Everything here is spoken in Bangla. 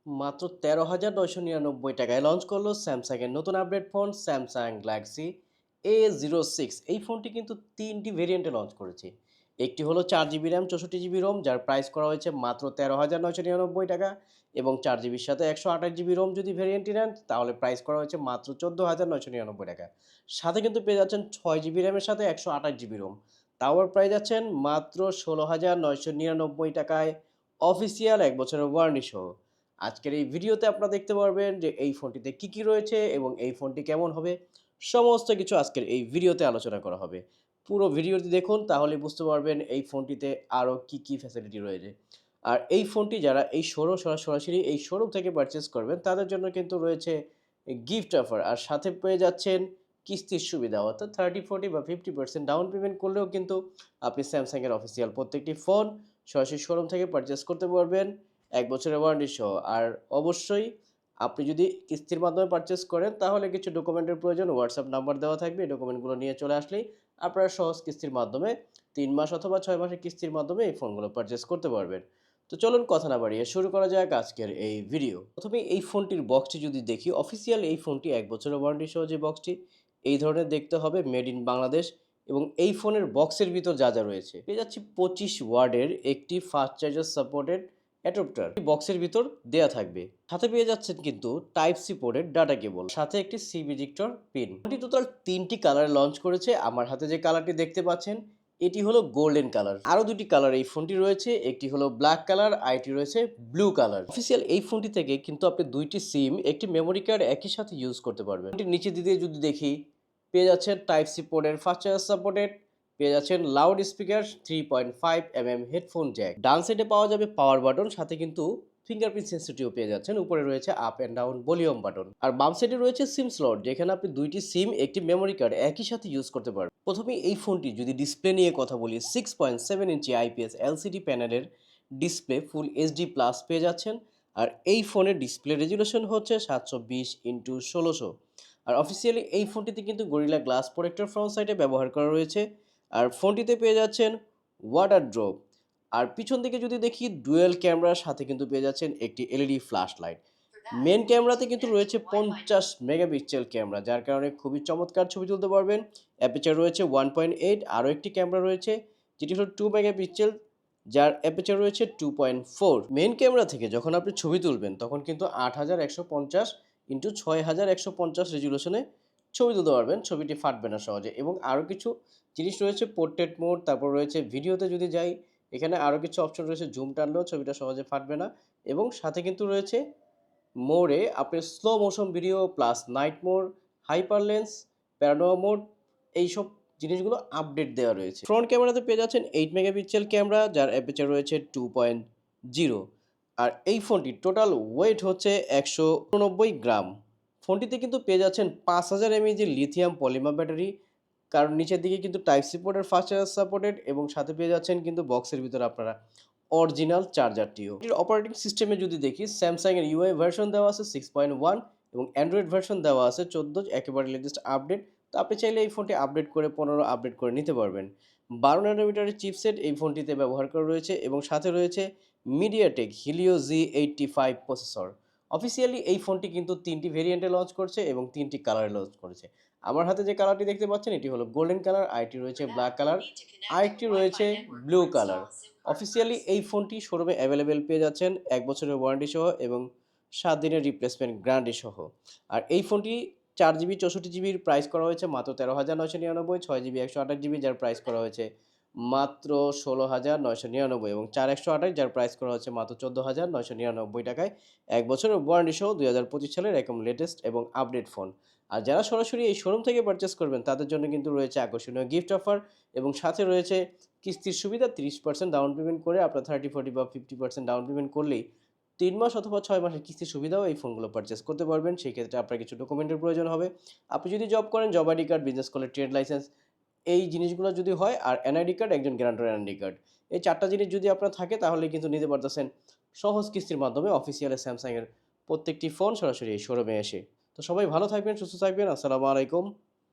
মাত্র ১৩,৯৯৯ টাকায় লঞ্চ করলো স্যামসাংয়ের নতুন update phone Samsung Galaxy A06। এই ফোনটি কিন্তু ৩টি ভেরিয়েন্টে লঞ্চ করেছে। একটি হলো ৪ জিবি র্যাম ৬৪ জিবি রোম, যার প্রাইস করা হয়েছে মাত্র ১৩,৯৯৯ টাকা, এবং ৪ জিবির সাথে ১২৮ জিবি রোম যদি ভেরিয়েন্টটি নেন তাহলে প্রাইস করা হয়েছে মাত্র ১৪,৯৯৯ টাকা। সাথে কিন্তু পেয়ে যাচ্ছেন ৬ জিবি র্যামের সাথে ১২৮ জিবি রোম, তাও প্রাইস যাচ্ছেন মাত্র ১৬,৯৯৯ টাকায়, অফিসিয়াল ১ বছরের ওয়ারেন্টি সহ। আজকের এই ভিডিওতে আপনারা দেখতে পারবেন যে এই ফোনটিতে কি রয়েছে এবং এই ফোনটি কেমন হবে। সমস্ত কিছু আজকের এই ভিডিওতে আলোচনা করা হবে। পুরো ভিডিওটি দেখুন, তাহলে বুঝতে পারবেন এই ফোনটিতে আরও কি ফ্যাসিলিটি রয়েছে। আর এই ফোনটি যারা এই সরাসরি এই শোরুম থেকে পারচেজ করবেন তাদের জন্য কিন্তু রয়েছে গিফট অফার, আর সাথে পেয়ে যাচ্ছেন কিস্তির সুবিধা, অর্থাৎ 30, 40 বা 50% ডাউন পেমেন্ট করলেও কিন্তু আপনি স্যামসাংয়ের অফিসিয়াল প্রত্যেকটি ফোন সরাসরি শোরুম থেকে পারচেজ করতে পারবেন ১ বছরের ওয়ারেন্টি সহ। আর অবশ্যই আপনি যদি কিস্তির মাধ্যমে পারচেজ করেন তাহলে কিছু ডকুমেন্টের প্রয়োজন, হোয়াটসঅ্যাপ নাম্বার দেওয়া থাকবে। এই ডকুমেন্টগুলো নিয়ে চলে আসলেই আপনারা সহজ কিস্তির মাধ্যমে ৩ মাস অথবা ৬ মাসের কিস্তির মাধ্যমে এই ফোনগুলো পারচেজ করতে পারবেন। তো চলুন কথা না বাড়িয়ে শুরু করা যাক আজকের এই ভিডিও। প্রথমে এই ফোনটির বক্সটি যদি দেখি, অফিসিয়াল এই ফোনটি ১ বছরের ওয়ারেন্টি সহ যে বক্সটি, এই ধরনের দেখতে হবে, মেড ইন বাংলাদেশ। এবং এই ফোনের বক্সের ভিতর যা রয়েছে পেয়ে যাচ্ছি ২৫ ওয়ার্ডের একটি ফাস্ট চার্জার সাপোর্টেড অ্যাডাপ্টার বক্সের ভিতর দেয়া থাকবে। সাথে পেয়ে যাচ্ছেন কিন্তু টাইপ সি পোর্টের ডাটা কেবল, সাথে একটি সি ভিজিক্টর পিন। ফোনটি টোটাল ৩টি কালারে লঞ্চ করেছে। আমার হাতে যে কালারটি দেখতে পাচ্ছেন এটি হলো গোল্ডেন কালার। আরও ২টি কালার এই ফোনটি রয়েছে, একটি হলো ব্ল্যাক কালার, আরেকটি রয়েছে ব্লু কালার। অফিসিয়াল এই ফোনটি থেকে কিন্তু আপনি ২টি সিম, একটি মেমোরি কার্ড একই সাথে ইউজ করতে পারবেন। ফোনটির নিচে দিকে যদি দেখি পেয়ে যাচ্ছেন টাইপ সি পোর্টের ফাস্ট চার্জার সাপোর্টেড, পেয়ে যাচ্ছেন loud speaker, 3.5 mm headphone jack. ডান সাইডে পাওয়া যাবে পাওয়ার বাটন, সাথে কিন্তু ফিঙ্গারপ্রিন্ট সেন্সিটিভ পেয়ে যাচ্ছেন। উপরে রয়েছে up and down volume button. আর বাম সাইডে রয়েছে সিম স্লট, যেখানে আপনি ২টি সিম, একটি মেমোরি কার্ড একই সাথে ইউজ করতে পারবেন। প্রথমে এই ফোনটি যদি ডিসপ্লে নিয়ে কথা বলি, 6.7 ইঞ্চি আইপিএস এলসিডি প্যানেলের ডিসপ্লে, ফুল এইচডি প্লাস পেয়ে যাচ্ছেন। আর এই ফোনের ডিসপ্লে রেজুলেশন হচ্ছে 720x1600। আর অফিসিয়ালি এই ফোনটিতে কিন্তু গরিলা গ্লাস প্রোটেক্টর ফ্রন্ট সাইডে ব্যবহার করা রয়েছে। আর ফোনটিতে পেয়ে যাচ্ছেন ওয়াটার ড্রপ। আর পিছন দিকে যদি দেখি ডুয়েল ক্যামেরার সাথে কিন্তু পেয়ে যাচ্ছেন একটি এলইডি ফ্ল্যাশ লাইট। মেন ক্যামেরাতে কিন্তু রয়েছে 50 মেগাপিক্সেল ক্যামেরা, যার কারণে খুবই চমৎকার ছবি তুলতে পারবেন। অ্যাপারচার রয়েছে 1.8। আরও একটি ক্যামেরা রয়েছে যেটি হলো 2 মেগাপিক্সেল, যার অ্যাপারচার রয়েছে 2.4। মেন ক্যামেরা থেকে যখন আপনি ছবি তুলবেন তখন কিন্তু 8150x6150 রেজুলেশনে ছবি তুলতে পারবেন, ছবিটি ফাটবে না সহজে। এবং আরও কিছু জিনিস রয়েছে, পোর্ট্রেট মোড, তারপর রয়েছে ভিডিওতে যদি যাই এখানে আরও কিছু অপশন রয়েছে, জুম টানলেও ছবিটা সহজে ফাটবে না। এবং সাথে কিন্তু রয়েছে মোডে আপনি slow motion video plus night mode, hyper lens, paranoia mode, এইসব জিনিসগুলো আপডেট দেওয়া রয়েছে। ফ্রন্ট ক্যামেরাতে পেয়ে যাচ্ছেন 8 মেগাপিক্সেল ক্যামেরা, যার অ্যাপারচার রয়েছে 2.0। আর এই ফোনটির টোটাল ওয়েট হচ্ছে ১৯৯ গ্রাম। ফোনটিতে কিন্তু পেয়ে যাচ্ছেন ৫০০০ এমএএইচের লিথিয়াম পলিমার ব্যাটারি, কারণ নিচের দিকে কিন্তু টাইপ সি পোর্টের ফাস্ট চার্জার সাপোর্টেড, এবং সাথে পেয়ে যাচ্ছেন কিন্তু বক্সের ভিতরে আপনারা অরিজিনাল চার্জারটিও। এটির অপারেটিং সিস্টেমে যদি দেখি, স্যামসাংয়ের ইউআই ভার্সন দেওয়া আছে 6.1 এবং অ্যান্ড্রয়েড ভার্সন দেওয়া আছে 14, একেবারে লেটেস্ট আপডেট। তো আপনি চাইলে এই ফোনটি আপডেট করে 15 আপডেট করে নিতে পারবেন। 12 ন্যানোমিটারের চিপসেট এই ফোনটিতে ব্যবহার করা রয়েছে, এবং সাথে রয়েছে মিডিয়াটেক হিলিও জি85 প্রসেসর। অফিসিয়ালি এই ফোনটি কিন্তু 3টি ভেরিয়েন্টে লঞ্চ করছে এবং 3টি কালারে লঞ্চ করেছে। আমার হাতে যে কালারটি দেখতে পাচ্ছেন এটি হলো গোল্ডেন কালার, আরেকটি রয়েছে ব্ল্যাক কালার, আরেকটি রয়েছে ব্লু কালার। অফিসিয়ালি এই ফোনটি শোরুমে অ্যাভেলেবেল পেয়ে যাচ্ছেন ১ বছরের ওয়ারেন্টি সহ এবং 7 দিনের রিপ্লেসমেন্ট গ্যারান্টি সহ। আর এই ফোনটি 4 জিবি 64 জিবির প্রাইস করা হয়েছে মাত্র ১৩,৯৯৯, 6 জিবি ১২৮ জিবি যার প্রাইস করা হয়েছে মাত্র ১৬,৯৯৯, এবং ৪ ১২৮ যার প্রাইস করা হচ্ছে মাত্র ১৪,৯৯৯ টাকায়। ১ বছরের ওয়ারেন্টি সহ ২০২৫ সালের একদম লেটেস্ট এবং আপডেট ফোন। আর যারা সরাসরি এই শোরুম থেকে পারচেস করবেন তাদের জন্য কিন্তু রয়েছে আকর্ষণীয় গিফট অফার, এবং সাথে রয়েছে কিস্তির সুবিধা। ৩০% ডাউন পেমেন্ট করে আপনার 30, 40 বা 50% ডাউন পেমেন্ট করলেই ৩ মাস অথবা ৬ মাসের কিস্তির সুবিধাও এই ফোনগুলো পারচেস করতে পারবেন। সেই ক্ষেত্রে আপনার কিছু ডকুমেন্টের প্রয়োজন হবে। আপনি যদি জব করেন জব আইডি কার্ড, বিজনেস করলে ট্রেড লাইসেন্স, এই জিনিসগুলো যদি হয়, আর এনআইডি কার্ড, একজন গ্যারান্টর এনআইডি কার্ড, এই 4টা জিনিস যদি আপনার থাকে তাহলে কিন্তু নিতে পারতেছেন সহজ কিস্তির মাধ্যমে অফিসিয়াল স্যামসাংয়ের প্রত্যেকটি ফোন সরাসরি এই শোরুমে এসে। তো সবাই ভালো থাকবেন, সুস্থ থাকবেন। আসসালামু আলাইকুম।